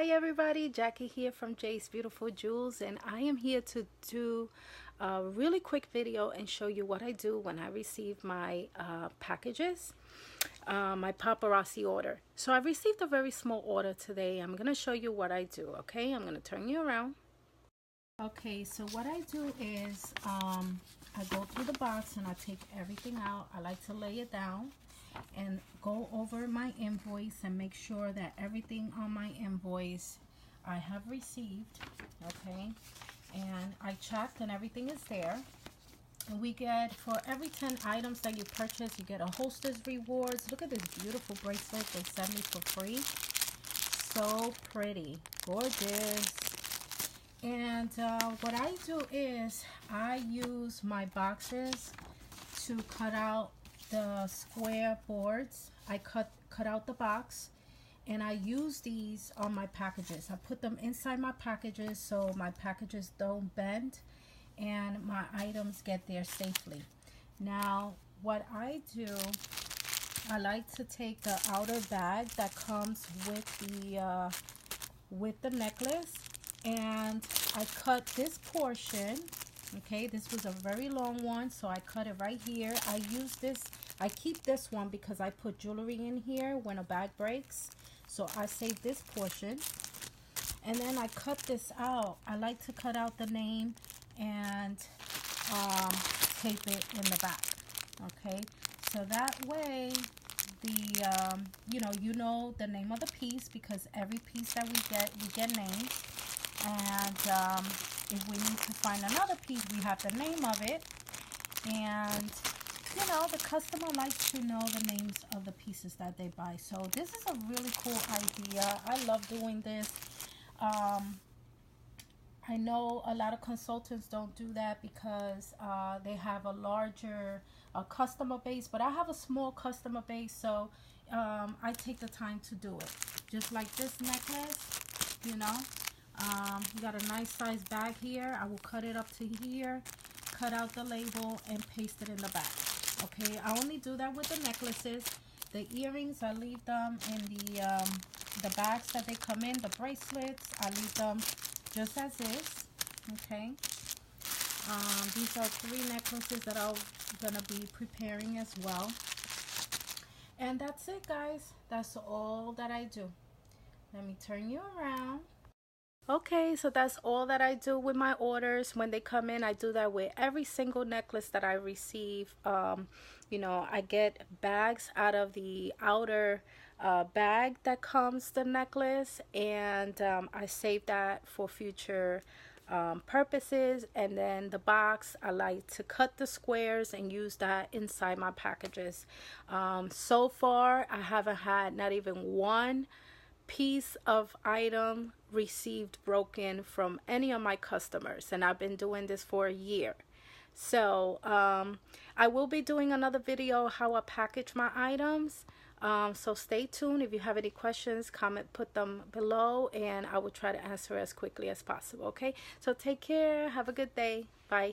Hi everybody, Jackie here from Be-You-Tiful Jewels, and I am here to do a really quick video and show you what I do when I receive my packages, my paparazzi order. So I received a very small order today. I'm going to show you what I do, okay? I'm going to turn you around. Okay, so what I do is I go through the box and I take everything out. I like to lay it down and go over my invoice and make sure that everything on my invoice I have received, okay? And I checked and everything is there. And we get, for every 10 items that you purchase, you get a hostess rewards. Look at this beautiful bracelet they sent me for free. So pretty, gorgeous. And what I do is I use my boxes to cut out the square boards. I cut out the box and I use these on my packages. I put them inside my packages so my packages don't bend and my items get there safely. Now what I do, I like to take the outer bag that comes with the necklace, and I cut this portion. Okay, this was a very long one, so I cut it right here. I use this, I keep this one because I put jewelry in here when a bag breaks. So I save this portion. And then I cut this out. I like to cut out the name and tape it in the back. Okay, so that way the you know the name of the piece, because every piece that we get named. And if we need to find another piece, we have the name of it. And you know, the customer likes to know the names of the pieces that they buy. So this is a really cool idea. I love doing this. I know a lot of consultants don't do that because they have a larger customer base, but I have a small customer base, so I take the time to do it. Just like this necklace, you know. You got a nice size bag here. I will cut it up to here, cut out the label, and paste it in the back. Okay, I only do that with the necklaces. The earrings, I leave them in the bags that they come in. The bracelets, I leave them just as is. Okay, these are 3 necklaces that I'm gonna be preparing as well. And that's it, guys. That's all that I do. Let me turn you around. Okay, so that's all that I do with my orders. When they come in, I do that with every single necklace that I receive. You know, I get bags out of the outer bag that comes the necklace, and I save that for future purposes. And then the box, I like to cut the squares and use that inside my packages. So far, I haven't had not even one piece of item received broken from any of my customers, and I've been doing this for a year. So I will be doing another video how I package my items, so stay tuned. If you have any questions, put them below, and I will try to answer as quickly as possible. Okay, so take care, have a good day, bye.